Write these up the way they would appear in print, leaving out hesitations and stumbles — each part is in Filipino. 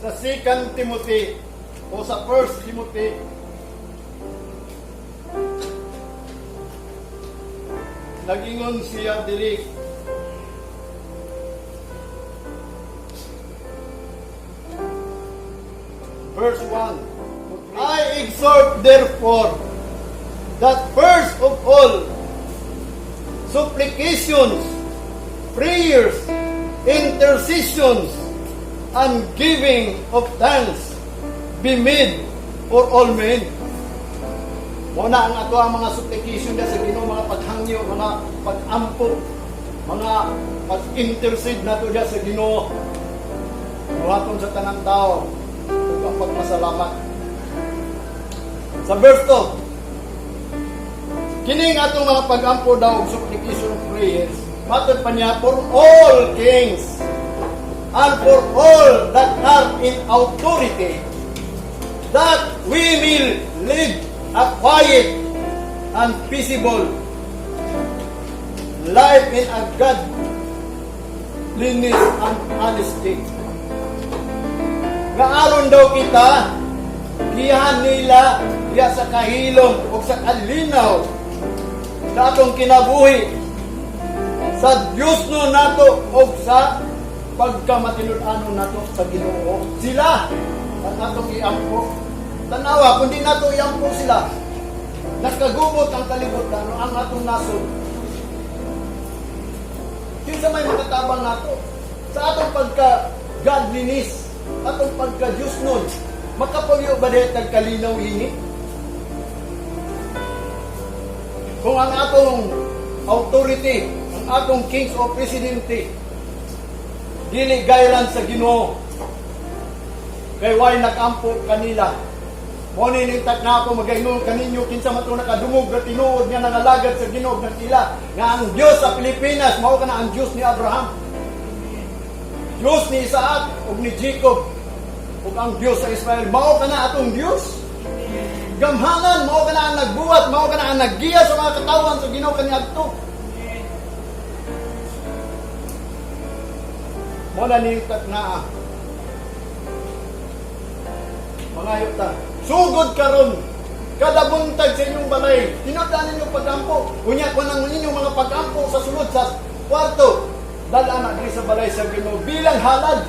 sa 2 Timothy o sa 1 Timothy nagingon siya diri verse 1. I exhort therefore that first of all supplications, prayers, intercessions, and giving of thanks be made for all men. Muna ang ato ang mga supplication na sa Ginoo, mga paghangyo, mga pag-ampo, mga pag-intercede nato diya sa Ginoo. Buhaton sa tanang tao ug ang pagpasalamat. Sa verse 2, kining atong mga pag-ampo daw ug supplication of prayers, matod pa niya, for all kings and for all that are in authority, that we will live a quiet and peaceable life in a godliness and honesty. Nga aron daw kita, gihan nila diya sa kahilom o sa kalinaw sa atong kinabuhi, sa Diyos no nato o sa pagkamatinud-anon nato sa Ginoo. Sila ang atong iampo. Tanawa, kundi nato iampo sila, nakagubot ang kalibutan ang atong nasod. Kinsa may makatabang nato sa atong pagka-godliness, atong pagka-Diyos nun, makapagyo ba dahil tagkalinaw ini? Kung ang atong authority, ang atong kings o presidente, dili gaylan sa Ginoo, kay way nakampo kanila. Mo ni ningtat na ako magaingon kaninyo kinsa man to nakadungog na tinuod nga nangalagad sa Ginoo ng tila nga ang Dios sa Pilipinas mao kana ang Dios ni Abraham, Dios ni Isaac ug ni Jacob, ug ang Dios sa Israel mao kana atong Dios. Gamhanan mao kana ang nagbuhat, mao kana ang naggiya sa mga katawan sa Ginoo kaniadto. Mo na ningtat na mga yuta, sugod karon kada buntag sa inyong balay, tinudan ninyo pag-ampo. Unya ko nang ninyong mga pag-ampo sa sulod sa kwarto, dala na diri sa balay sa Ginoo bilang halad.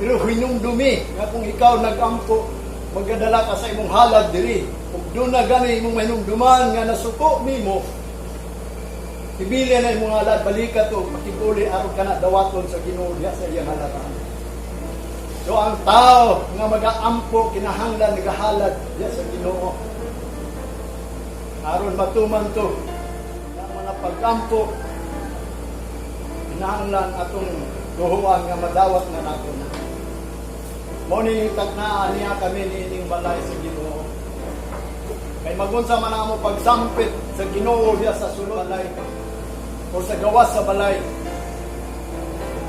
Pero hinumdumi nga kung ikaw nag-ampo, magdadala ka sa imong halad diri. Ug doon na gani imong hinumduman nga nasuko nimo, ibili na imong halad, balikat to, pakibuli aron ka na dawaton sa Ginoo diha sa iyang halaran. So ang tao nga mag-aampo kinahanglan nagahalad diya sa Ginoo. Aron matuman to ang mga pag-ampo, kinahanglan atong tuhuan nga madawat na nato na. Mao ni tagna niya kami niining balay sa Ginoo. Kay magunsa man amo pagsampit sa Ginoo diya sa sulod balay o sa gawas sa balay,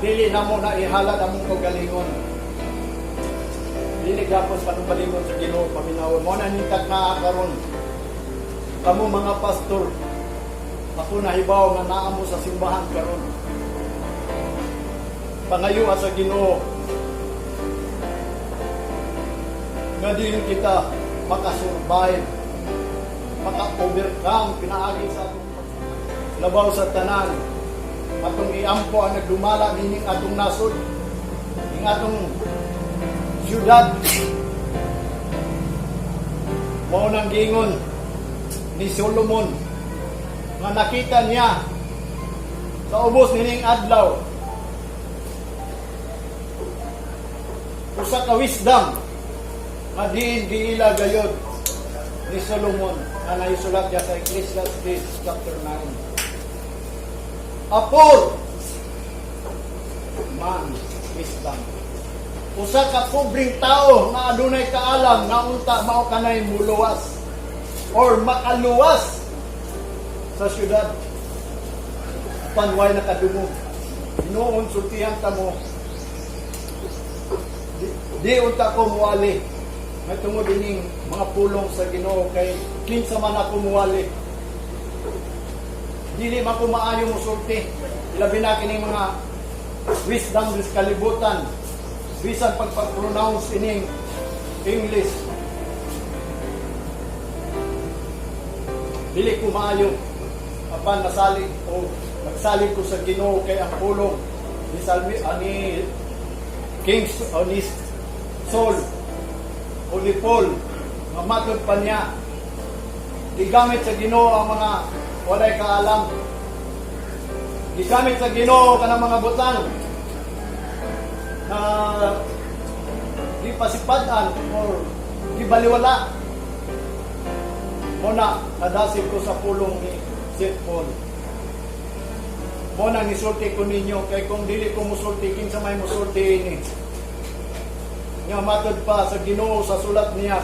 dili na mo na ihalad among kagalingon. Dili gapon panubalingon sa Ginoo paminawon. Mo na ningkat na karon kamo mga pastor, ako nahibaw nga naa mo sa simbahan karon. Pangayo sa Ginoo nga din kita makasurvive, maka-overcome pinaagi sa atong labaw sa tanan. Atong iampo ang nagdumala nining atong nasod, ning atong syudad. Mao nang giingon ni Solomon nga nakita niya sa ubos nining adlaw usa ka wisdom nga diin giila gayod ni Solomon nga naisulat niya sa Ecclesiastes chapter 9. Apor man wisdom. Usa ka pobreng tao nga adunay kaalam nga unta mao kanay muluwas or makaluwas sa syudad. Panway nakadungog. Noon sultihan ta mo. Di unta ko muwali. May tungod dining mga pulong sa Ginoo kay kinsa man ako muwali. Dili man ko maayo mo sulti. Labi na kining mga wisdom sa kalibutan. bisan pagpag-pronounce ining English. Dili ko maayo apan nasalig o nagsalig ko sa Ginoo kay ang pulong ni Salmi ani King o ni Saul o ni Paul nga matod pa niya gigamit sa Ginoo ang mga walay kaalam, gigamit sa Ginoo kanang mga butang na gipasipadan or gibaliwala. Muna, nadasig ko sa pulong ni St. Paul. Muna, nisulti ko ninyo, kay kung dili ko musulti, kinsa may musulti ini. Nga matod pa sa Ginoo sa sulat niya,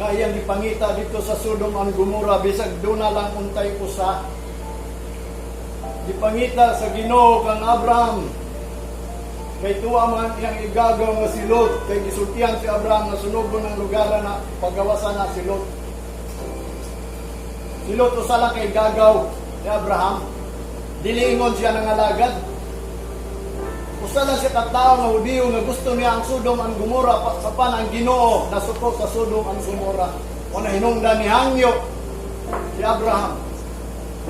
nga iyang ipangita dito sa Sodom ang Gomora, bisag doon na lang untay usa. Ipangita sa Ginoo kang Abraham, kay tuwa man iyang igagaw nga si Lot, kay gisultihan si Abraham na sunugon ng lugar na pagawasan na si Lot. Si Lot usa lang kay gagaw ni Abraham. Diliingon siya ng alagad. Usa lang siya katao nga Hudiyo nga gusto niya ang Sodom ang Gomora sa panang Ginoo nasuko sa Sodom ang Gomora. O na hinungdan ni hangyo si Abraham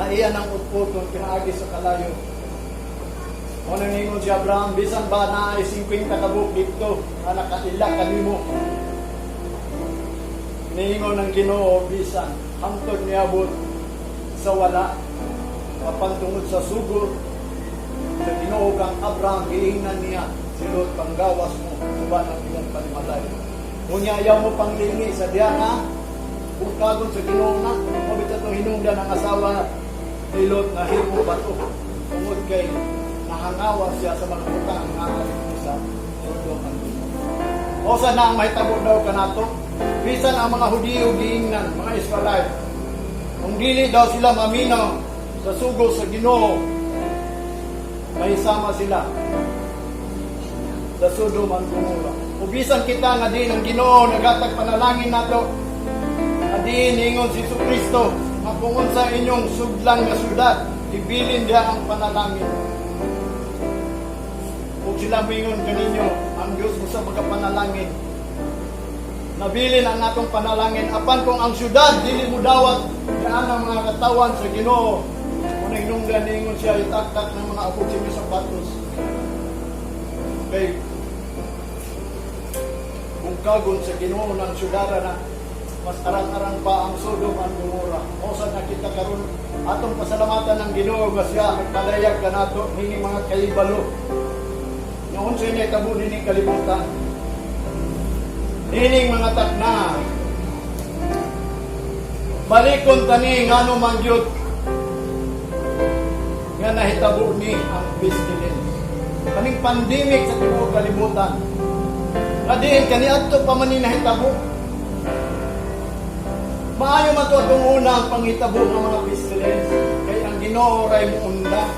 na iya ng utputon pinaagi sa kalayo. O na ningon si Abraham, bisan ba na ay 50 kabuk dito na nakaila kanimo. Ningon ng Ginoo bisan hangtod niabot sa wala kapantungod sa sugod sa Ginoo kang Abraham giingnan niya si Lot panggawas mo suban ang iyang panimalay. Unya ayaw mo panglingi sa diya na bukadon sa Ginoo na mabit itong hinungdan ang asawa ni Lot na himo bato tungod kay nahangawa siya sa mga utang nga sa Sodom ang Gomora. O sa na ang mahitabo daw kanato bisan ang mga Hudiyo giingnan, mga Israelite, kung dili daw sila maminaw sa sugo sa Ginoo, mahisama sila sa Sodom ang Gomora. O bisan kita nga din ang Ginoo nagatag panalangin nato, nga din ingon si Kristo, nga kung sa inyong sudlang nga syudad, ibilin dia ang panalangin. Kung sila mingon kaninyo, ang Diyos mo sa mga panalangin, nabilin ang atong panalangin apan kung ang syudad dili mo dawat diyan ang mga katawan sa Ginoo kung hinungdan ningon siya itaktak ng mga abot sa inyong sapatos kay kung kagon sa Ginoo ng syudara na mas arang-arang pa ang Sodom ang Gomora. O sa nakita karon atong pasalamatan ng Ginoo nga siya kalayag kanato hining mga kahibalo noon sa inyo tabo dining kalibutan. Ining mga takna balikon tani ngano man gyud nga nahitabo ni ang pestilence kaning pandemic sa tibuok kalibutan kadiin kaniadto pa man ni nahitabo maayo man to atong unang panghitabo ng mga pestilence kay ang Ginoo ray mo unda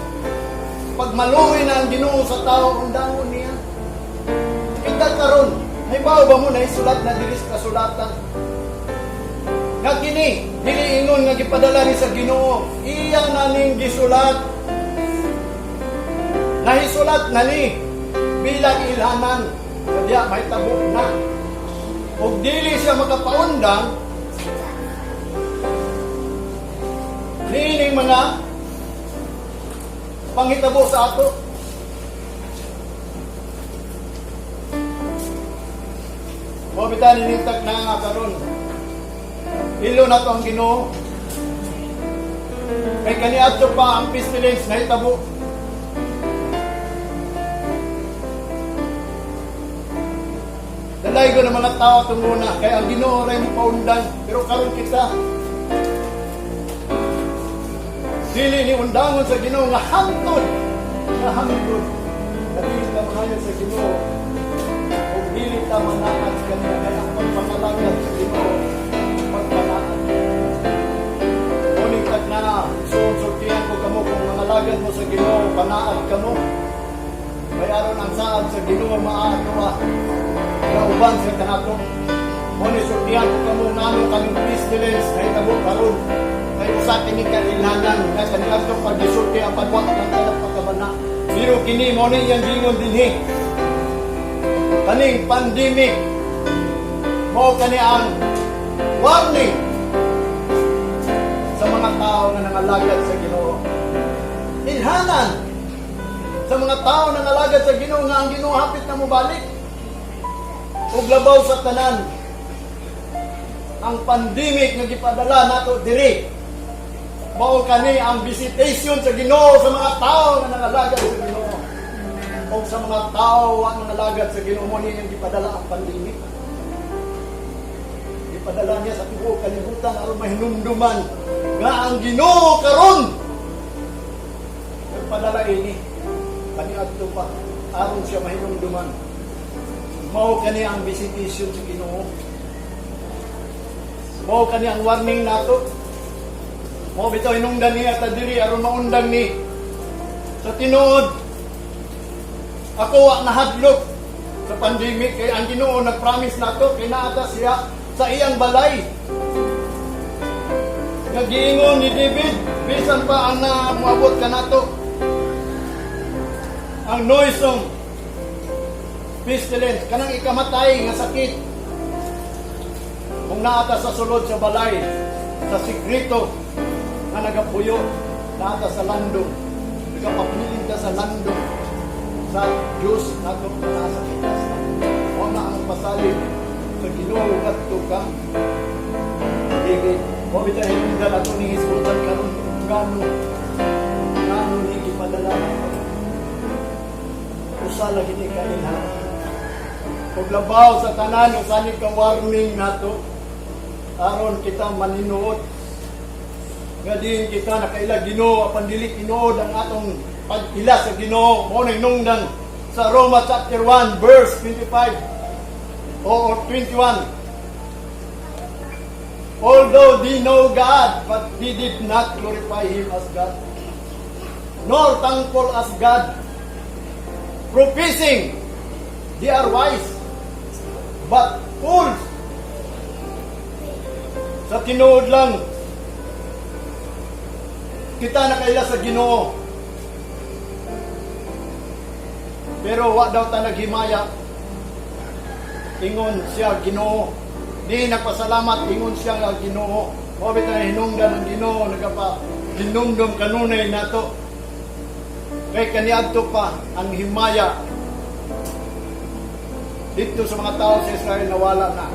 pag maluwi na ang Ginoo sa tao undangon niya kita karon halimbawa ba mo na isulat na dili sa kasulatan? Nga kini, dili ingon nga gipadala ni sa Ginoo, iyang naning gisulat. Nahisulat na ni bilang ilhanan, kadya may tabo na. O dili siya makapaundang, niining mga panghitabo sa ato. Mabitan ninintag na nga karon. Ilo na to ang Ginoo. Kay kaniadto pa ang pestilence na hitabo. Dalay ko ng mga tao itong muna. Kaya ang Ginoo rin paundan. Pero karon kita dili ni undangon sa Ginoo nga hangtod. Nga hangtod. Dili ka mahayo sa Ginoo. Dili ta manaad kanila kaya ang pagpanalangin sa Ginoo pagpanaan. Uling tag na sultihan ko kamo kung manalagad mo sa Ginoo panaad kamo. Kaya aron ang saad sa Ginoo maaadwa. Kaya uban sa kanato. Uling sultihan ko kamo ngano kaming pestilence na itabo karon. Kaya usa kini kailhanan nga kanila to pagdisulti ang padwat ng kalap pagkabana. Pero kini mo ni yang gingon dinhi. kaning pandemic mao kani ang warning sa mga tao na nangalagad sa Ginoo. Ilhanan sa mga tao na nangalagad sa Ginoo nga ang Ginoo hapit na mobalik. Ug labaw sa tanan ang pandemic nga gipadala nato diri mao kani ang visitation sa Ginoo sa mga tao na nangalagad sa Ginoo. O sa mga tao wa nangalagad sa Ginoo mo ni ang gipadala ang pandemic. Gipadala niya sa tibuok kalibutan aron mahinumduman nga ang Ginoo karon nagpadala ini kaniadto pa aron siya mahinumduman. Mao kani ang visitation sa Ginoo. Mao kani ang warning nato. Mao bitaw hinungdan niya ta diri aron maundang ni sa tinuod. Ako wa nahadlok sa pandemic kay ang Ginoo nagpromise nato kay naata siya sa iyang balay. Nagiingon ni David bisan pa ang muabot ka nato ang noisome pestilence kanang ikamatay nga sakit kung naata sa sulod sa balay sa sikreto nga nagapuyo naata sa landong nagapapiling ka sa landong sa Diyos nato na nasa kitas o na ang pasalit sa Ginoo ngadto ka David o bitaw hinungdan ato ni Hisbutan karon ngano ni gipadala usa lagi ni kailhan ug labaw sa tanan usa ni ka warning nato aron kita maninuot nga din kita nakaila Ginoo apan dili tinuod ang atong pag-ila sa Ginoo mo nang hinungdan sa Roma chapter 1 verse 25 or 21. Although they know God, but they did not glorify Him as God, nor thankful as God, professing they are wise, but fools. Sa tinuod lang, kita nakaila sa Ginoo. Pero wa daw ta naghimaya. Ingon siya Ginoo. Di nagpasalamat ingon siya nga Ginoo. O bitaw hinungdan ang Ginoo nagapa hinumdum kanunay nato. Kay kaniadto pa ang himaya dito sa mga tao sa Israel nawala na.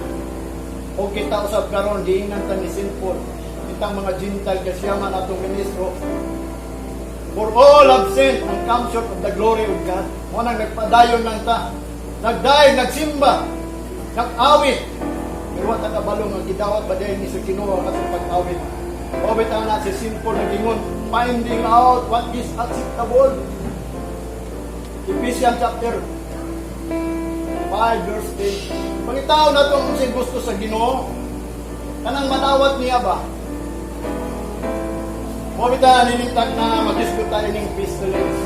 O kita usab karon diingan ta ni sinful. Kitang mga Gentile kasyaman atong ministro. For all have sinned and come short of the glory of God. Mo nang nagpadayon lang ta. Nagdaig, nagsimba, nag-awit. Pero wa ta kabalong ang gidawat ba dahil ni sa Ginoo ang atong pag-awit. O bitaw na si simple nagingon, finding out what is acceptable. Ephesians chapter 5 verse 10. Pangitaw na ito kung siya gusto sa Ginoo. Kanang manawat niya ba? Mabita ninintag na mag-diskuta ining pestilence.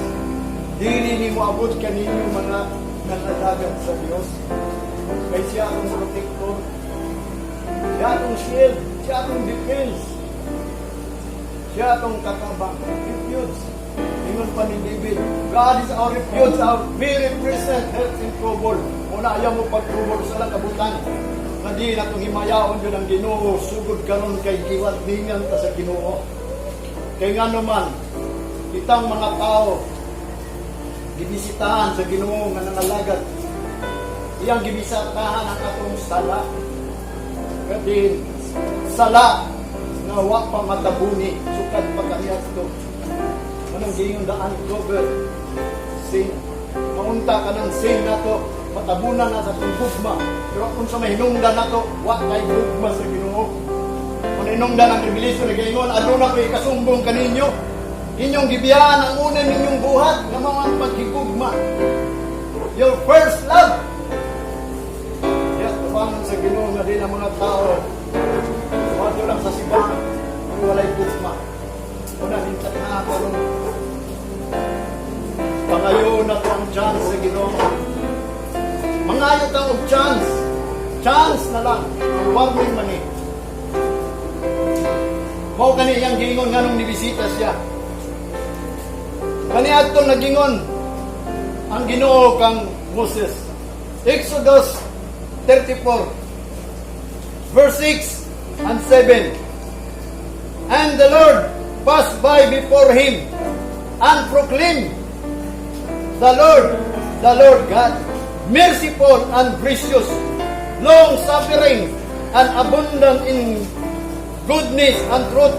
Dili ni mo abot kaninyo mga nanalagat sa Diyos. Kay siya akong protector. Siya akong shield. Siya akong defense. Siya akong katabang. Refuge. Ingon pa ni David, God is our refuge, our very present help in trouble. Muna ayaw mo pag-trouble sa lang kabutan. Hindi na itong himayaon yun ang Ginoo. Sugod karon kay giwat ningan ka sa Ginoo. Kaya nga naman, itang mga tao, gibisitahan sa Ginoo nga nangalagad. Iyang gibisitahan ang atong sala. Kadin, sala nga wa pa matabuni, sukad pa kaniyat ito. Manang gingon the uncovered sin. Maunta ka ng sin na to, matabunan na sa itong gugma. Pero kung sa mahinungdan na to, wa kay gugma sa Ginoo. Maninungdan ang revelation na gayon, ano na kayo kasumbong kaninyo? Inyong gibiyaan ang una ninyong buhat na mga paghigugma. Your first love. Kaya tumangan sa Ginoo na din ang mga tao. Tumato lang sa simbahan, kung walay gugma. Una, hintat na ako nung pangayon na ito ang chance sa Ginoo. Mangayot ang chance. Chance na lang. Warning man eh. Mao kani iyang gingon nganong nibisita siya. Kani adtong nagingon ang Ginoo kang Moses. Exodus 34, verse 6 and 7. And the Lord passed by before him and proclaimed, the Lord God, merciful and gracious, long-suffering and abundant in goodness and truth.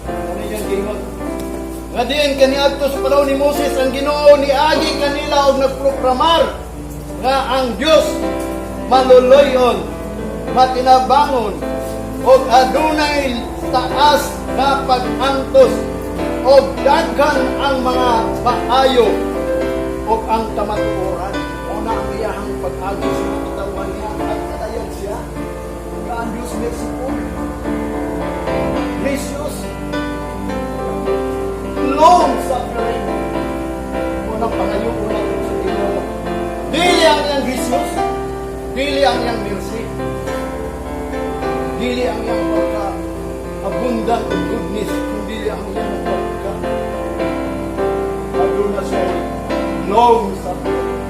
Ano yan, gingon? Nga diin kaniadto sa panahon ni Moses ang Ginoo ni agi kanila og nagproklamar nga ang Dios maluloyon, matinabangon og adunay taas nga pag-antos og daghan ang mga maayo og ang kamatuoran. Una ang iyahang pag-agi sa mga katawan niya at katayan siya. Nga ang Diyos merciful, gracious, long-suffering. Unang pangayon natin sa Ginoo. Dili ang iyang gracious, dili ang iyang mercy, dili ang iyang pagka-abundant of goodness, kundi ang iyang pagka-aduna siya long-suffering.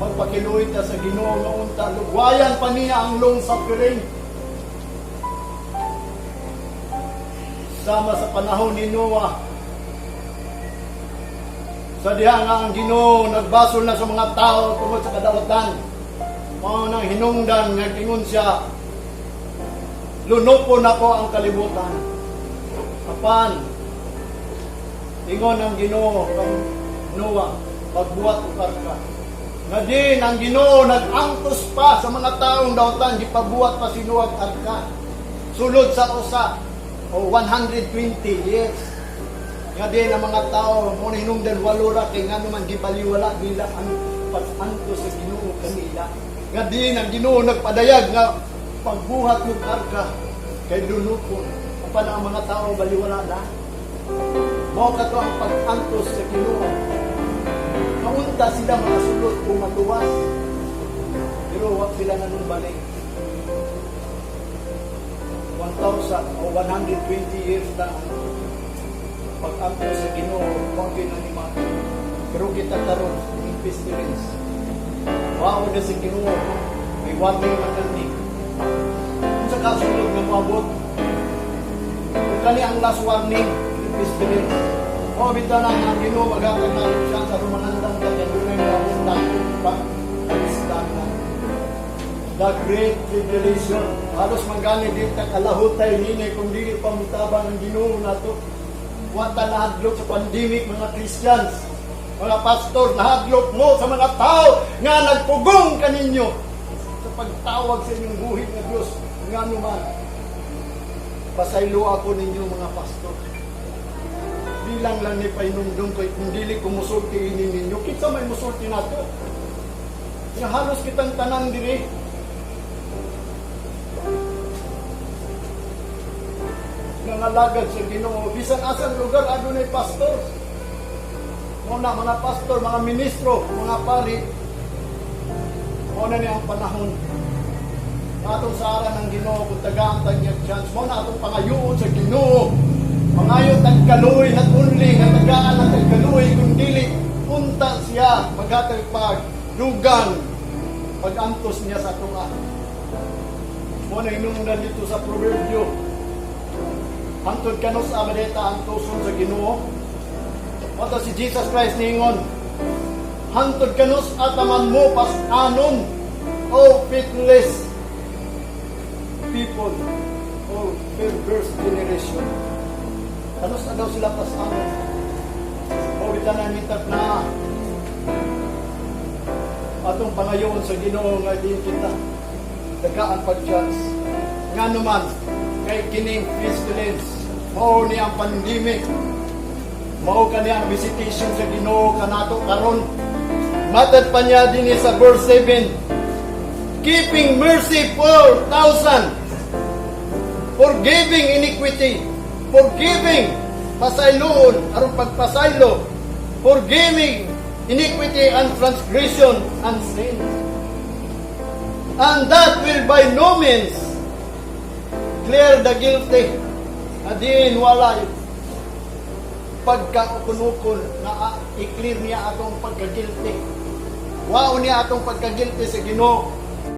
Magpakiluit na sa Ginoo nga unta, lugwayan pa niya ang long-suffering. Sama sa panahon ni Noah, sa diha nga ang Ginoo nagbasol na sa mga tao tungod sa kadawatan, mao nang hinungdan nga ingon siya, lunopon ako ang kalibutan. Apan ingon ang Ginoo kang Noah, pagbuhat og arka. Nga din ang Ginoo nag-angtos pa sa mga taong dawatan, gipabuhat pa si Noah og arka. Sulod sa usa o 120 years. Nga din ang mga tao mo na hinungdan walo ra kay ngano man gibaliwala nila ang pag-antos sa Ginoo kanila. Nga din ang Ginoo nagpadayag nga pagbuhat ng arka kay lunupon. Apan ang mga tao baliwala na. Mao kato ang pag-antos sa Ginoo. Kaunta sila mga sulod kung matuwas. Pero wag sila nanumbalik. 1,000 o 120 years na pag-antos sa Ginoo, kung ginanima. Pero kita karon in pestilence. Wow na si Ginoo, may warning na kani. Kung sa kasulog na maabot, kung kani ang last warning, in pestilence. O bita na ang Ginoo, maghatag na siya sa rumanandang kanya, doon ay maabot na pag-islam na. The Great Tribulation. Halos mangganit dito kalahutay nini kung dili pa mutabang ang Ginoo nato. Wata nahadlok sa pandemic mga Christians, mga pastor, nahadlok mo sa mga tao nga nagpugong kaninyo sa pagtawag sa inyong buhit na Diyos. Nga naman, pasaylo ako ninyo mga pastor. Bilang lang ni painumdum ko, kung dili ko musulti ini ninyo, kita may musulti nato. Nga halos kitang tanan diri. Nangalagad sa Ginoo, bisan asang lugar adunay pastor. Muna mga pastor, mga ministro, mga pari, muna niya ang panahon. Atong sa aran ng Ginoo, kung tagaan tanyag chance, muna atong pangayoon sa Ginoo. Pangayon tagkaluoy na unli, nga tagaan ng tagkaluoy, kung dili, punta siya, maghatag pag, dugang, pag-antos niya sa tunga. Muna hinungdan dito sa proverbio, hantod kanos amadeta ang tuson sa Ginoo. Oto si Jesus Christ ningon, hantod kanos ataman mo pas anon, o faithless people, o perverse generation. Kanos na daw sila pas anon? O bitanan nitak na atong pangayoon sa Ginoo nga din kita dagaan pag-chance. Nga naman, kay kining pestilence, mao ni ang pandemic, mao kani ang visitation sa Ginoo kanato karon. Matad pa niya din sa verse 7, keeping mercy for thousand, forgiving iniquity, forgiving pasayloon aron pagpasaylo, forgiving iniquity and transgression and sin, and that will by no means clear the guilty. Adin wala pagkakunukon na i-clear niya atong pagka-guilty. Wao niya atong pagkagilty sa Ginoo.